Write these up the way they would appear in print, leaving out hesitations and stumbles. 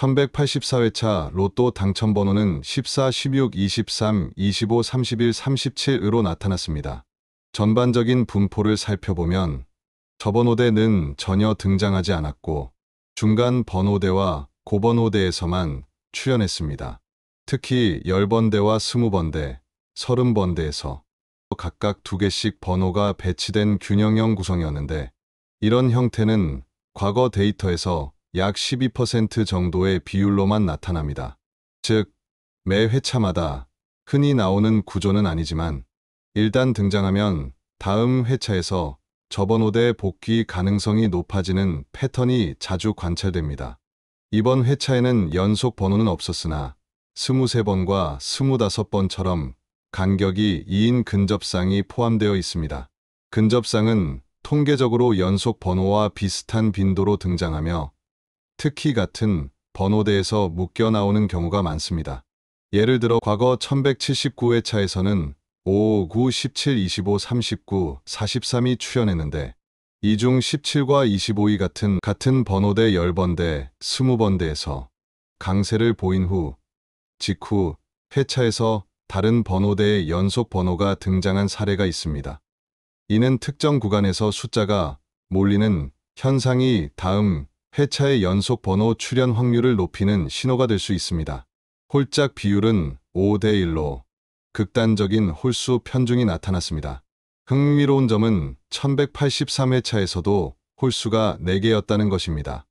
1184회차 로또 당첨번호는 14, 16, 23, 25, 31, 37으로 나타났습니다. 전반적인 분포를 살펴보면 저번호대는 전혀 등장하지 않았고 중간 번호대와 고번호대에서만 출연했습니다. 특히 10번대와 20번대, 30번대에서 각각 2개씩 번호가 배치된 균형형 구성이었는데 이런 형태는 과거 데이터에서 약 12% 정도의 비율로만 나타납니다. 즉, 매 회차마다 흔히 나오는 구조는 아니지만 일단 등장하면 다음 회차에서 저번호대 복귀 가능성이 높아지는 패턴이 자주 관찰됩니다. 이번 회차에는 연속 번호는 없었으나 23번과 25번처럼 간격이 2인 근접상이 포함되어 있습니다. 근접상은 통계적으로 연속 번호와 비슷한 빈도로 등장하며 특히 같은 번호대에서 묶여 나오는 경우가 많습니다. 예를 들어 과거 1179회차에서는 5, 9, 17, 25, 39, 43이 출연했는데 이 중 17과 25이 같은 번호대 10번대, 20번대에서 강세를 보인 후 직후 회차에서 다른 번호대의 연속 번호가 등장한 사례가 있습니다. 이는 특정 구간에서 숫자가 몰리는 현상이 다음 회차의 연속 번호 출현 확률을 높이는 신호가 될 수 있습니다. 홀짝 비율은 5대 1로 극단적인 홀수 편중이 나타났습니다. 흥미로운 점은 1183회차에서도 홀수가 4개였다는 것입니다.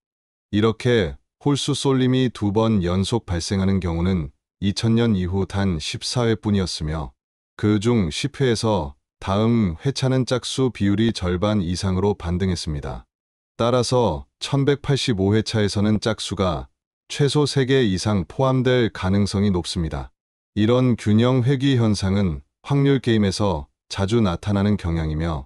이렇게 홀수 쏠림이 2번 연속 발생하는 경우는 2000년 이후 단 14회뿐이었으며 그 중 10회에서 다음 회차는 짝수 비율이 절반 이상으로 반등했습니다. 따라서 1185회차에서는 짝수가 최소 3개 이상 포함될 가능성이 높습니다. 이런 균형 회귀 현상은 확률 게임에서 자주 나타나는 경향이며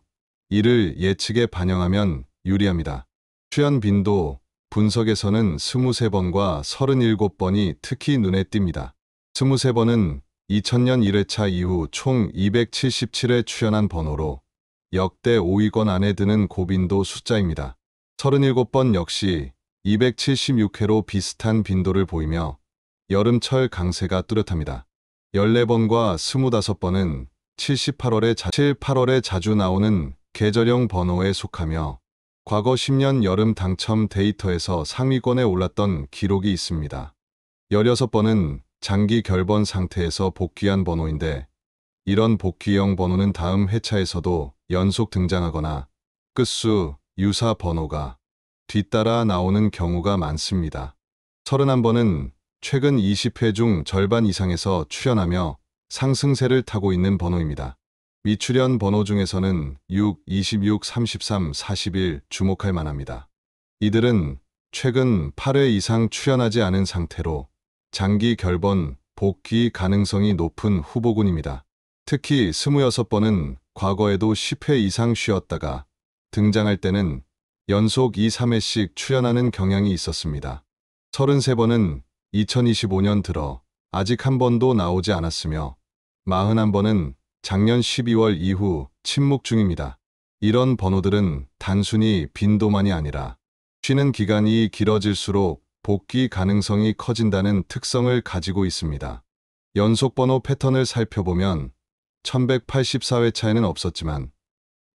이를 예측에 반영하면 유리합니다. 출현 빈도 분석에서는 23번과 37번이 특히 눈에 띕니다. 23번은 2000년 1회차 이후 총 277회 출연한 번호로 역대 5위권 안에 드는 고빈도 숫자입니다. 37번 역시 276회로 비슷한 빈도를 보이며 여름철 강세가 뚜렷합니다. 14번과 25번은 8월에 자주 나오는 계절형 번호에 속하며 과거 10년 여름 당첨 데이터에서 상위권에 올랐던 기록이 있습니다. 16번은 장기 결번 상태에서 복귀한 번호인데 이런 복귀형 번호는 다음 회차에서도 연속 등장하거나 끝수, 유사 번호가 뒤따라 나오는 경우가 많습니다. 31번은 최근 20회 중 절반 이상에서 출연하며 상승세를 타고 있는 번호입니다. 미출연 번호 중에서는 6, 26, 33, 41 주목할 만합니다. 이들은 최근 8회 이상 출연하지 않은 상태로 장기 결번, 복귀 가능성이 높은 후보군입니다. 특히 26번은 과거에도 10회 이상 쉬었다가 등장할 때는 연속 2, 3회씩 출연하는 경향이 있었습니다. 33번은 2025년 들어 아직 한 번도 나오지 않았으며 41번은 작년 12월 이후 침묵 중입니다. 이런 번호들은 단순히 빈도만이 아니라 쉬는 기간이 길어질수록 복귀 가능성이 커진다는 특성을 가지고 있습니다. 연속 번호 패턴을 살펴보면 1184회차에는 없었지만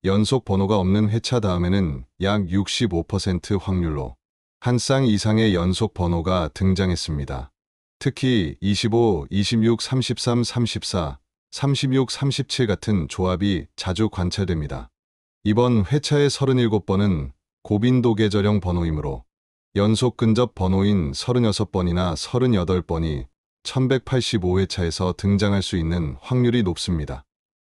연속 번호가 없는 회차 다음에는 약 65% 확률로 한 쌍 이상의 연속 번호가 등장했습니다. 특히 25, 26, 33, 34, 36, 37 같은 조합이 자주 관찰됩니다. 이번 회차의 37번은 고빈도 계절형 번호이므로 연속 근접 번호인 36번이나 38번이 1185회차에서 등장할 수 있는 확률이 높습니다.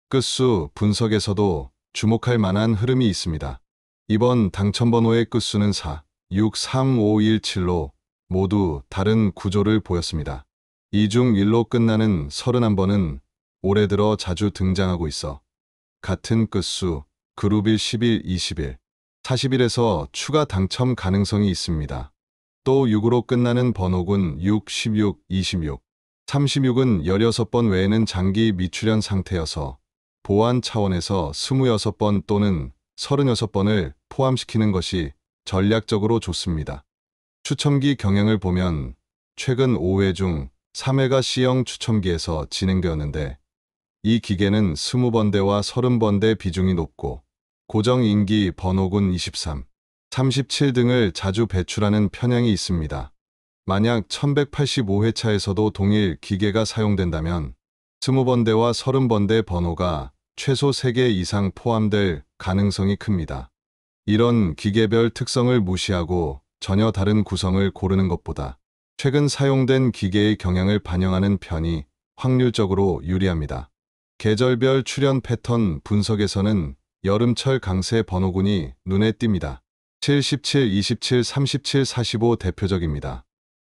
끝수 분석에서도 주목할 만한 흐름이 있습니다. 이번 당첨번호의 끝수는 4, 6, 3, 5, 1, 7로 모두 다른 구조를 보였습니다. 이 중 1로 끝나는 31번은 올해 들어 자주 등장하고 있어 같은 끝수 그룹 1, 11, 21, 41에서 추가 당첨 가능성이 있습니다. 또 6으로 끝나는 번호군 6, 16, 26, 36은 16번 외에는 장기 미출현 상태여서 보안 차원에서 26번 또는 36번을 포함시키는 것이 전략적으로 좋습니다. 추첨기 경향을 보면 최근 5회 중 3회가 C형 추첨기에서 진행되었는데 이 기계는 20번대와 30번대 비중이 높고 고정 인기 번호군 23, 37 등을 자주 배출하는 편향이 있습니다. 만약 1185회차에서도 동일 기계가 사용된다면 20번대와 30번대 번호가 최소 3개 이상 포함될 가능성이 큽니다. 이런 기계별 특성을 무시하고 전혀 다른 구성을 고르는 것보다 최근 사용된 기계의 경향을 반영하는 편이 확률적으로 유리합니다. 계절별 출현 패턴 분석에서는 여름철 강세 번호군이 눈에 띕니다. 7, 17, 27, 37, 45 대표적입니다.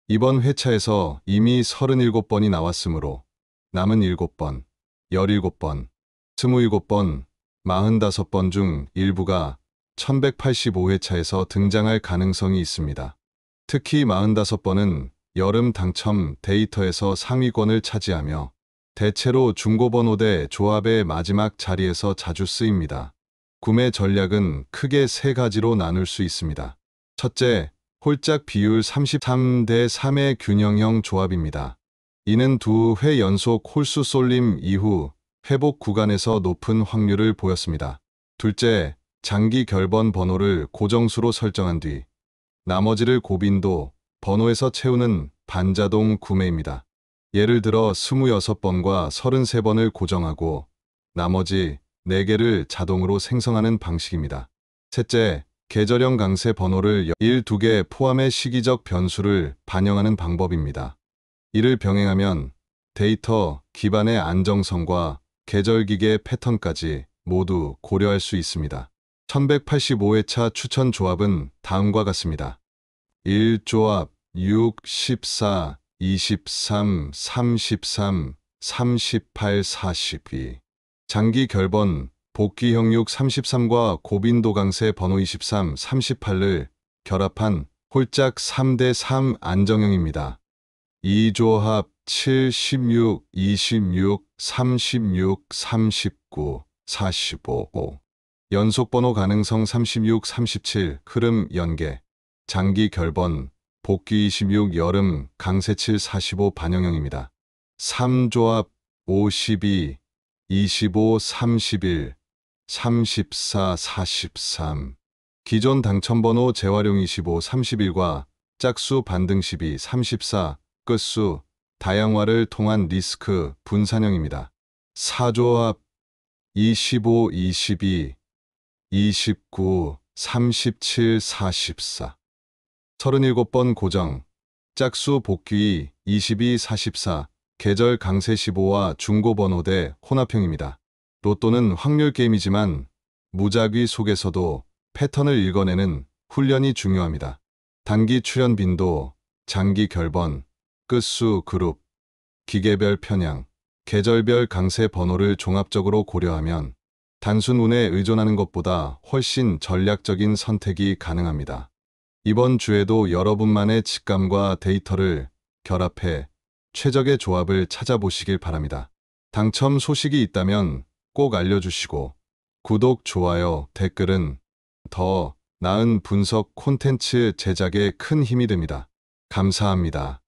이번 회차에서 이미 37번이 나왔으므로 남은 7번, 17번, 27번, 45번 중 일부가 1185회차에서 등장할 가능성이 있습니다. 특히 45번은 여름 당첨 데이터에서 상위권을 차지하며 대체로 중고번호대 조합의 마지막 자리에서 자주 쓰입니다. 구매 전략은 크게 3가지로 나눌 수 있습니다. 첫째, 홀짝 비율 33대 3의 균형형 조합입니다. 이는 2회 연속 홀수 쏠림 이후 회복 구간에서 높은 확률을 보였습니다. 둘째, 장기 결번 번호를 고정수로 설정한 뒤 나머지를 고빈도 번호에서 채우는 반자동 구매입니다. 예를 들어 26번과 33번을 고정하고 나머지 4개를 자동으로 생성하는 방식입니다. 셋째, 계절형 강세 번호를 1, 2개 포함의 시기적 변수를 반영하는 방법입니다. 이를 병행하면 데이터 기반의 안정성과 계절기계 패턴까지 모두 고려할 수 있습니다. 1185회차 추천 조합은 다음과 같습니다. 1조합 6, 14, 23, 33, 38, 42 장기 결번 복귀형 6, 33과 고빈도 강세 번호 23, 38을 결합한 홀짝 3대 3 안정형입니다. 2조합 7, 16, 26, 36, 39, 45 연속번호 가능성 36, 37 흐름 연계 장기 결번 복귀 26 여름 강세 7, 45 반영형입니다. 3조합 52, 25, 31, 34, 43 기존 당첨번호 재활용 25, 31과 짝수 반등 12, 34 끝수 다양화를 통한 리스크 분산형입니다. 4조합 25, 22, 29, 37, 44 37번 고정 짝수 복귀 22, 44 계절 강세 15와 중고번호대 혼합형입니다. 로또는 확률 게임이지만 무작위 속에서도 패턴을 읽어내는 훈련이 중요합니다. 단기 출현 빈도, 장기 결번, 끝수 그룹, 기계별 편향, 계절별 강세 번호를 종합적으로 고려하면 단순 운에 의존하는 것보다 훨씬 전략적인 선택이 가능합니다. 이번 주에도 여러분만의 직감과 데이터를 결합해 최적의 조합을 찾아보시길 바랍니다. 당첨 소식이 있다면 꼭 알려주시고 구독, 좋아요, 댓글은 더 나은 분석 콘텐츠 제작에 큰 힘이 됩니다. 감사합니다.